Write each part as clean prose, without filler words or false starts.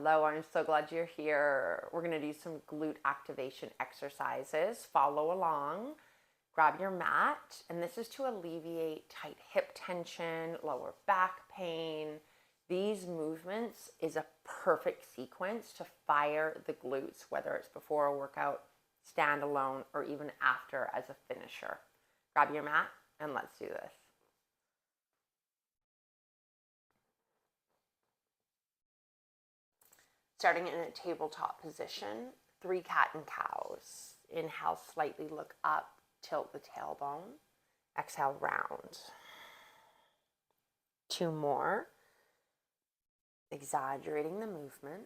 Hello, I'm so glad you're here. We're going to do some glute activation exercises. Follow along. Grab your mat, and this is to alleviate tight hip tension, lower back pain. These movements is a perfect sequence to fire the glutes, whether it's before a workout, standalone, or even after as a finisher. Grab your mat, and let's do this. Starting in a tabletop position, 3 cat and cows. Inhale, slightly look up, tilt the tailbone. Exhale, round. 2 more. Exaggerating the movement.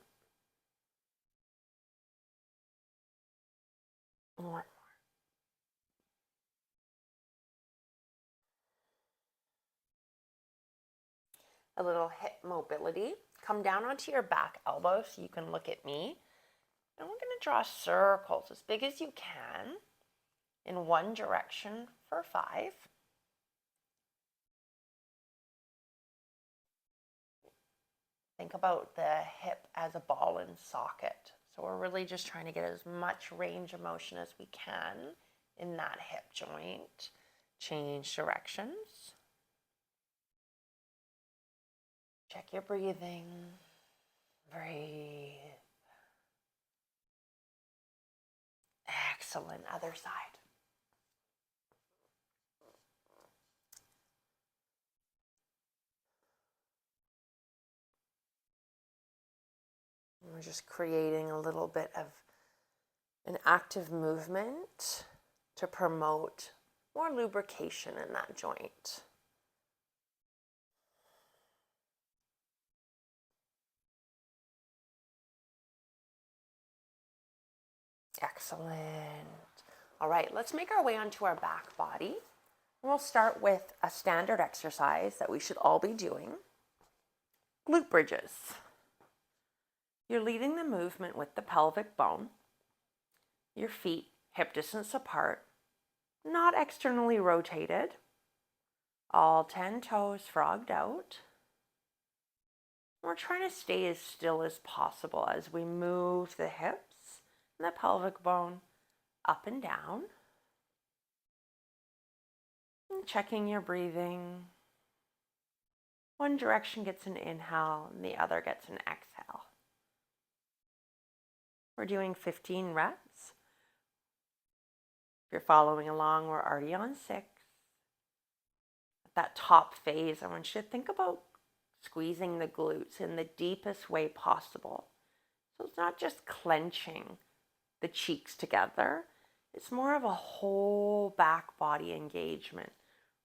1 more. A little hip mobility. Come down onto your back elbow so you can look at me. And we're going to draw circles as big as you can in one direction for 5. Think about the hip as a ball and socket. So we're really just trying to get as much range of motion as we can in that hip joint. Change directions. Check your breathing. Breathe. Excellent. Other side. We're just creating a little bit of an active movement to promote more lubrication in that joint. Excellent. All right, let's make our way onto our back body. We'll start with a standard exercise that we should all be doing. Glute bridges. You're leading the movement with the pelvic bone. Your feet hip distance apart, not externally rotated. All 10 toes frogged out. We're trying to stay as still as possible as we move the hips and the pelvic bone up and down. And checking your breathing. One direction gets an inhale and the other gets an exhale. We're doing 15 reps. If you're following along, we're already on 6. At that top phase, I want you to think about squeezing the glutes in the deepest way possible. So it's not just clenching the cheeks together. It's more of a whole back body engagement.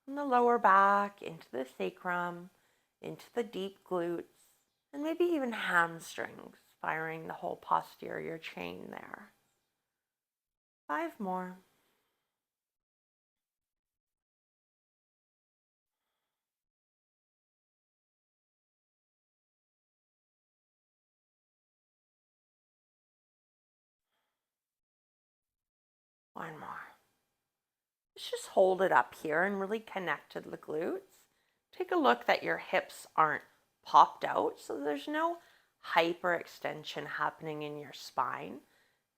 From the lower back into the sacrum, into the deep glutes, and maybe even hamstrings, firing the whole posterior chain there. 5 more. One more. Let's just hold it up here and really connect to the glutes. Take a look that your hips aren't popped out, so there's no hyperextension happening in your spine.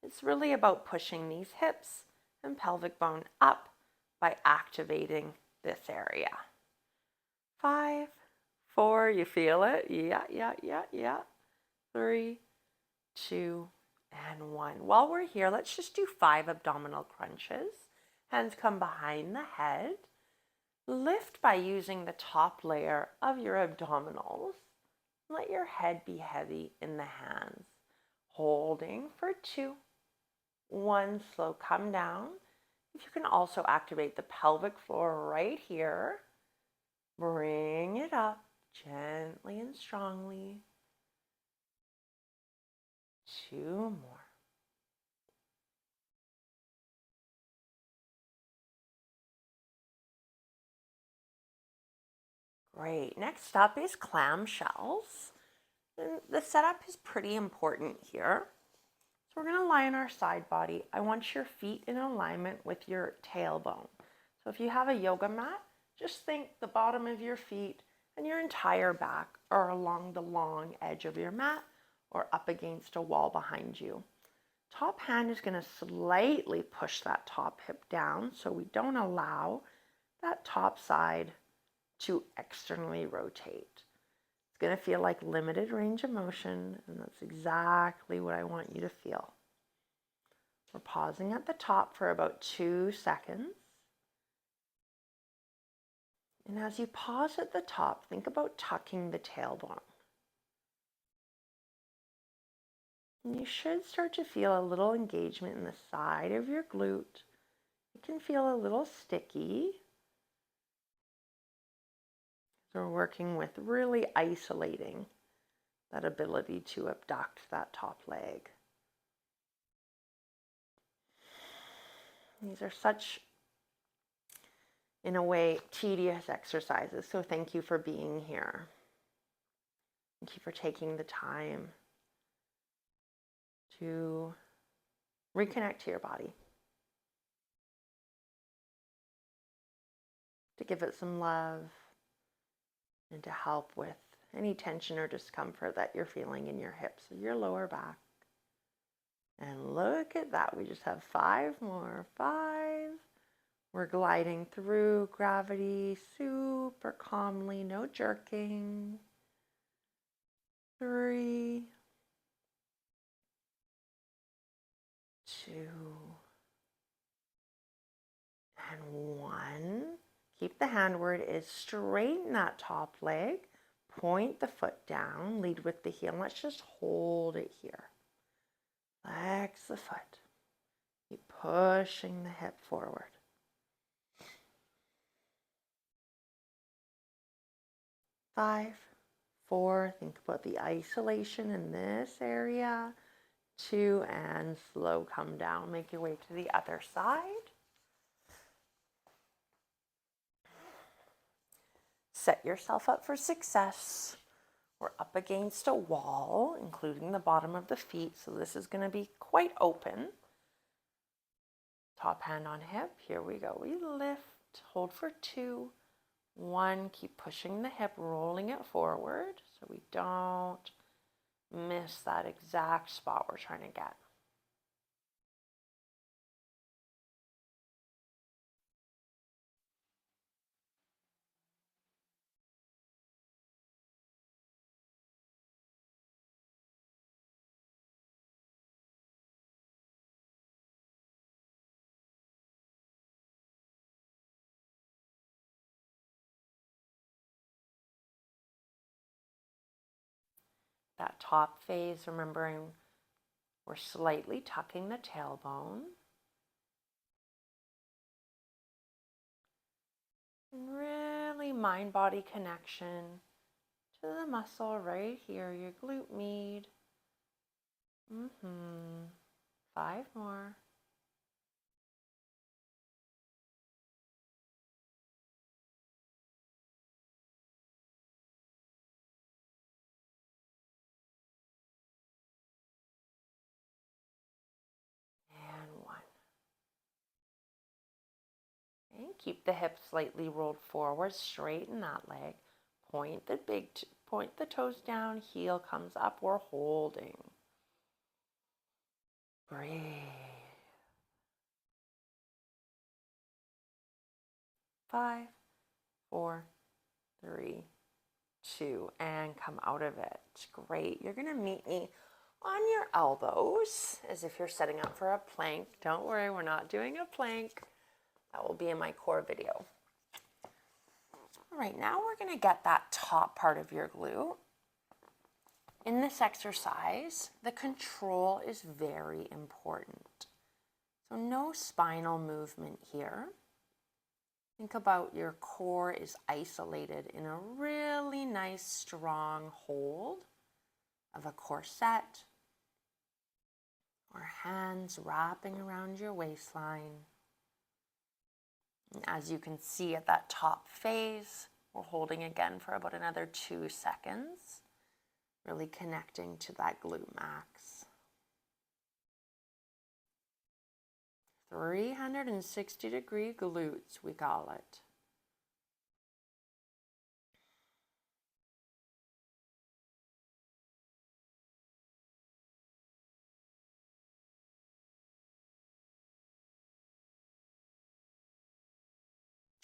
It's really about pushing these hips and pelvic bone up by activating this area. 5, 4, you feel it? Yeah. 3, 2, and 1. While we're here, let's just do 5 abdominal crunches. Hands come behind the head. Lift by using the top layer of your abdominals. Let your head be heavy in the hands. Holding for 2. 1, slow, come down. If you can also activate the pelvic floor right here. Bring it up gently and strongly. 2 more. Great. Next up is clamshells. And the setup is pretty important here. So we're going to lie on our side body. I want your feet in alignment with your tailbone. So if you have a yoga mat, just think the bottom of your feet and your entire back are along the long edge of your mat, or up against a wall behind you. Top hand is going to slightly push that top hip down so we don't allow that top side to externally rotate. It's going to feel like limited range of motion, and that's exactly what I want you to feel. We're pausing at the top for about 2 seconds. And as you pause at the top, think about tucking the tailbone. And you should start to feel a little engagement in the side of your glute. It can feel a little sticky. So we're working with really isolating that ability to abduct that top leg. These are such, in a way, tedious exercises. So thank you for being here. Thank you for taking the time to reconnect to your body, to give it some love, and to help with any tension or discomfort that you're feeling in your hips or your lower back. And look at that, we just have 5 more. 5. We're gliding through gravity super calmly, no jerking. 3, 2, and 1. Keep the hand where it is. Straighten that top leg. Point the foot down. Lead with the heel. Let's just hold it here. Flex the foot. Keep pushing the hip forward. 5, 4. Think about the isolation in this area. 2, and slow come down. Make your way to the other side. Set yourself up for success. We're up against a wall, including the bottom of the feet, so this is going to be quite open. Top hand on hip. Here we go. We lift, hold for 2, 1. Keep pushing the hip, rolling it forward so we don't miss that exact spot we're trying to get. That top phase, remembering we're slightly tucking the tailbone. Really mind-body connection to the muscle right here, your glute med. 5 more. And 1. And keep the hips slightly rolled forward, straighten that leg. Point the toes down, heel comes up, we're holding. Breathe. 5, 4, 3, 2, and come out of it. Great. You're going to meet me on your elbows as if you're setting up for a plank. Don't worry, we're not doing a plank. That will be in my core video. All right, now we're going to get that top part of your glute. In this exercise, the control is very important. So no spinal movement here. Think about your core is isolated in a really nice, strong hold of a corset, or hands wrapping around your waistline. And as you can see at that top phase, we're holding again for about another 2 seconds, really connecting to that glute max. 360-degree glutes, we call it.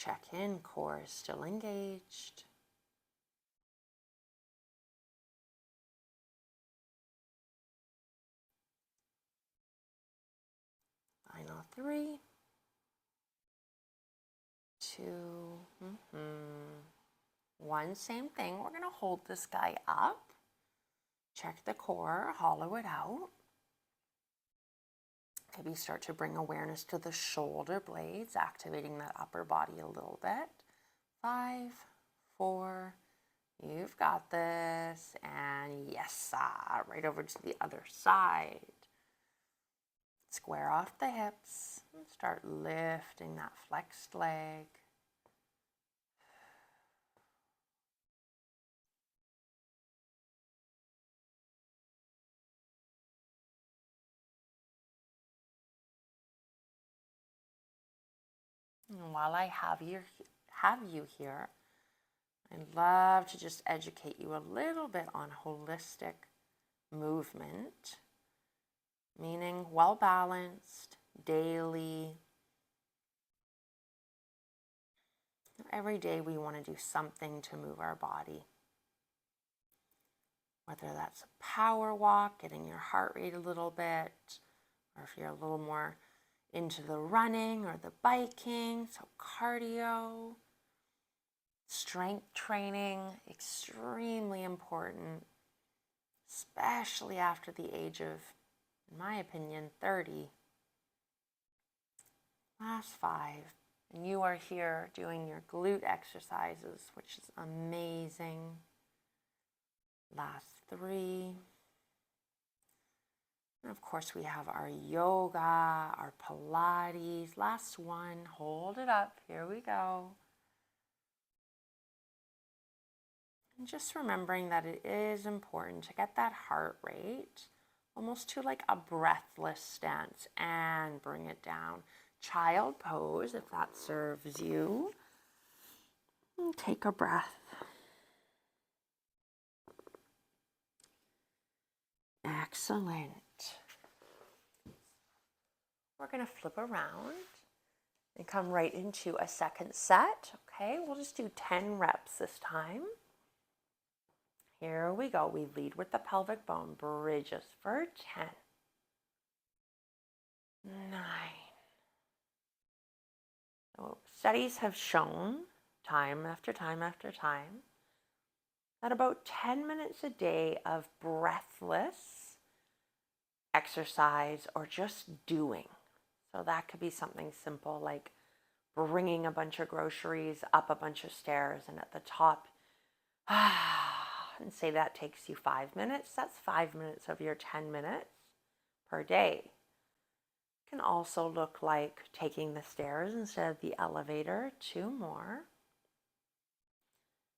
Check in, core is still engaged. Final 3, 2, 1. Same thing. We're going to hold this guy up. Check the core, hollow it out. Maybe start to bring awareness to the shoulder blades, activating that upper body a little bit. 5, 4, you've got this. And yes, right over to the other side. Square off the hips and start lifting that flexed leg. And while I have you here, I'd love to just educate you a little bit on holistic movement, meaning well-balanced, daily. Every day we want to do something to move our body. Whether that's a power walk, getting your heart rate a little bit, or if you're a little more into the running or the biking, so cardio. Strength training, extremely important, especially after the age of, in my opinion, 30. Last 5. And you are here doing your glute exercises, which is amazing. Last 3. And of course, we have our yoga, our Pilates. Last 1. Hold it up. Here we go. And just remembering that it is important to get that heart rate almost to like a breathless stance and bring it down. Child pose, if that serves you. And take a breath. Excellent. We're going to flip around and come right into a second set. Okay, we'll just do 10 reps this time. Here we go. We lead with the pelvic bone. Bridges for 10, 9. So studies have shown time after time after time that about 10 minutes a day of breathless exercise or just doing. So that could be something simple like bringing a bunch of groceries up a bunch of stairs, and at the top, and say that takes you 5 minutes. That's 5 minutes of your 10 minutes per day. It can also look like taking the stairs instead of the elevator, 2 more.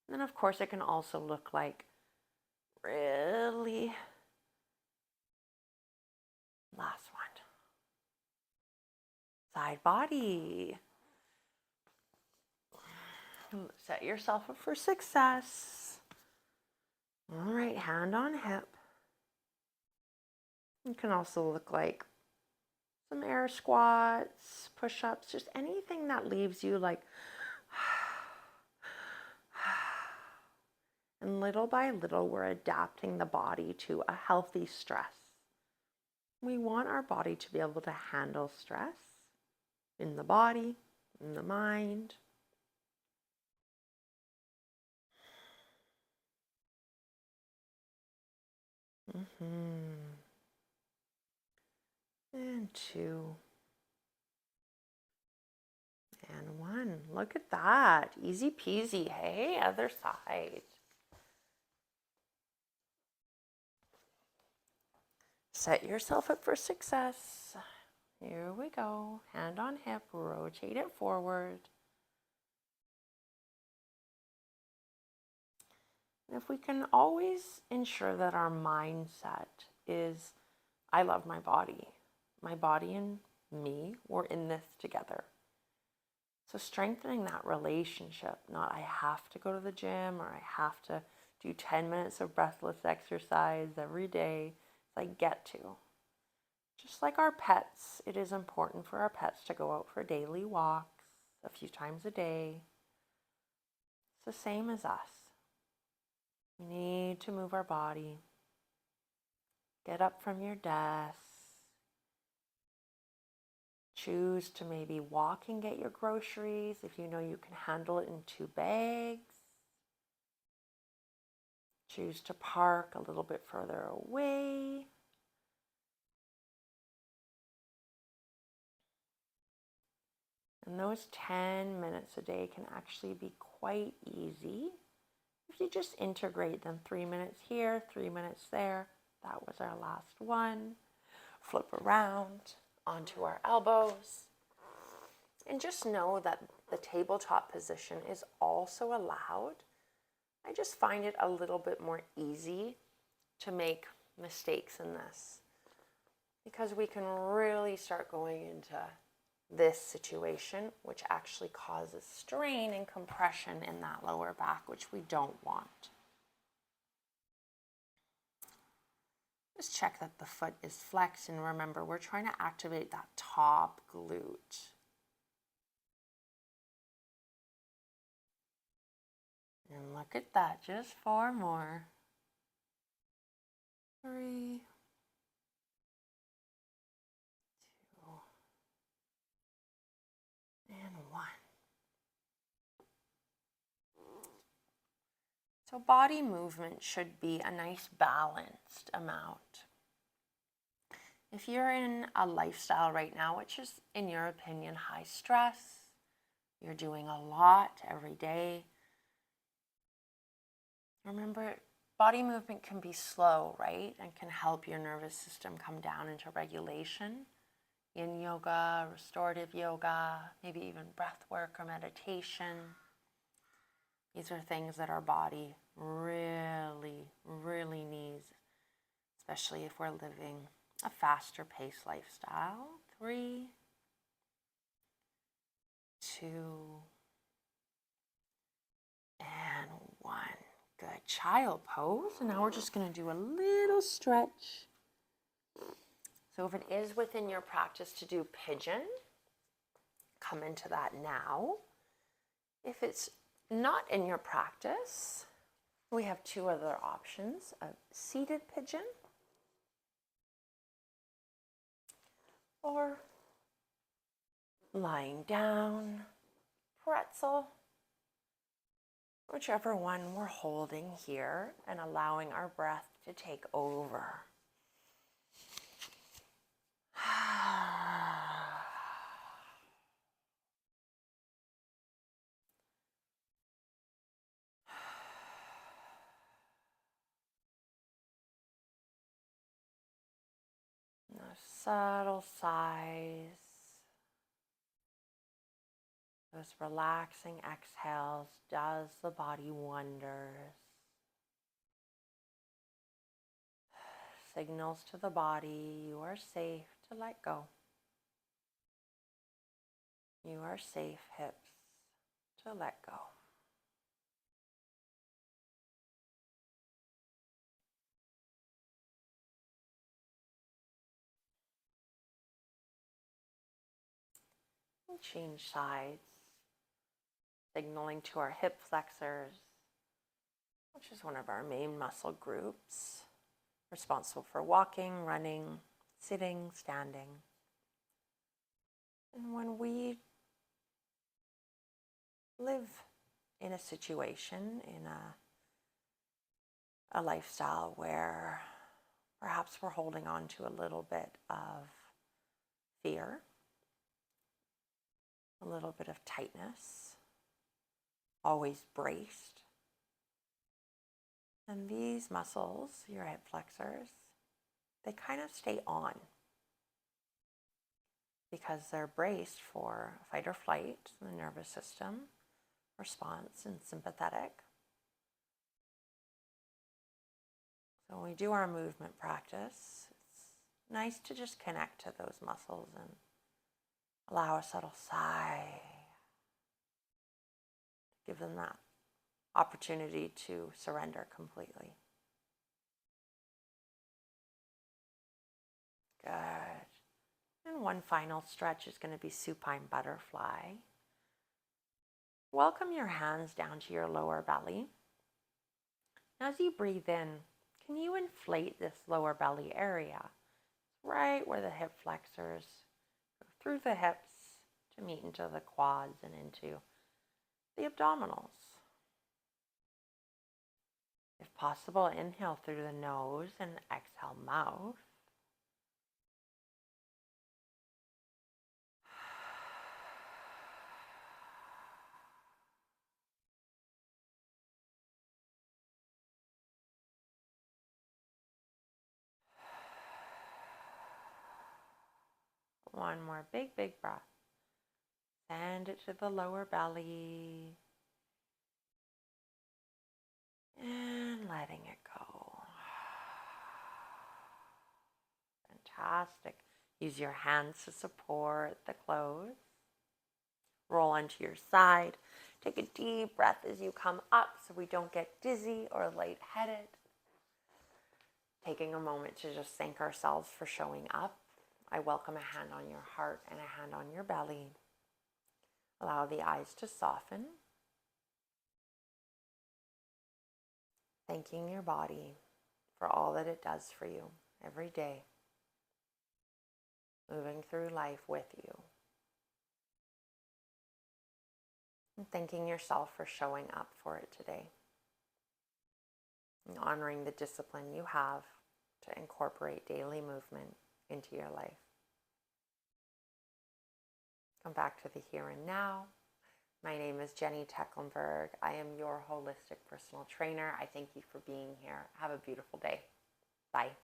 And then of course it can also look like really last one. Side body. Set yourself up for success. All right, hand on hip. It can also look like some air squats, push-ups, just anything that leaves you like, and little by little, we're adapting the body to a healthy stress. We want our body to be able to handle stress in the body, in the mind. And 2. And 1. Look at that. Easy peasy, hey? Other side. Set yourself up for success. Here we go. Hand on hip. Rotate it forward. And if we can always ensure that our mindset is, I love my body. My body and me, we're in this together. So strengthening that relationship, not I have to go to the gym or I have to do 10 minutes of breathless exercise every day. It's I get to. Just like our pets, it is important for our pets to go out for daily walks a few times a day. It's the same as us. We need to move our body. Get up from your desk. Choose to maybe walk and get your groceries if you know you can handle it in 2 bags. Choose to park a little bit further away. And those 10 minutes a day can actually be quite easy if you just integrate them. 3 minutes here, 3 minutes there. That was our last one. Flip around onto our elbows. And just know that the tabletop position is also allowed. I just find it a little bit more easy to make mistakes in this because we can really start going into this situation, which actually causes strain and compression in that lower back, which we don't want. Just check that the foot is flexed, and remember, we're trying to activate that top glute. And look at that, just 4 more. 3, 2, and 1. So body movement should be a nice balanced amount. If you're in a lifestyle right now, which is, in your opinion, high stress, you're doing a lot every day, remember, body movement can be slow, right? And can help your nervous system come down into regulation. In yoga, restorative yoga, maybe even breath work or meditation. These are things that our body really, really needs, especially if we're living a faster paced lifestyle. 3, 2, and 1. Good. Child pose. And now we're just going to do a little stretch. So if it is within your practice to do pigeon, come into that now. If it's not in your practice, we have 2 other options: a seated pigeon or lying down, pretzel, whichever one we're holding here and allowing our breath to take over. Subtle sighs, those relaxing exhales, does the body wonders. Signals to the body, you are safe to let go. You are safe, hips, to let go. And change sides, signaling to our hip flexors, which is one of our main muscle groups, responsible for walking, running, sitting, standing. And when we live in a situation, in a lifestyle where perhaps we're holding on to a little bit of fear, a little bit of tightness, always braced, and these muscles, your hip flexors, they kind of stay on because they're braced for fight or flight, the nervous system response, and sympathetic. So when we do our movement practice, it's nice to just connect to those muscles and allow a subtle sigh. Give them that opportunity to surrender completely. Good. And one final stretch is going to be supine butterfly. Welcome your hands down to your lower belly. As you breathe in, can you inflate this lower belly area? Right where the hip flexors go through the hips to meet into the quads and into the abdominals. If possible, inhale through the nose and exhale mouth. One more big, big breath. Send it to the lower belly. And letting it go. Fantastic. Use your hands to support the clothes. Roll onto your side. Take a deep breath as you come up so we don't get dizzy or lightheaded. Taking a moment to just thank ourselves for showing up. I welcome a hand on your heart and a hand on your belly. Allow the eyes to soften. Thanking your body for all that it does for you every day. Moving through life with you. And thanking yourself for showing up for it today. And honoring the discipline you have to incorporate daily movement into your life. Come back to the here and now. My name is Jenny Tecklenburg. I am your holistic personal trainer. I thank you for being here. Have a beautiful day. Bye.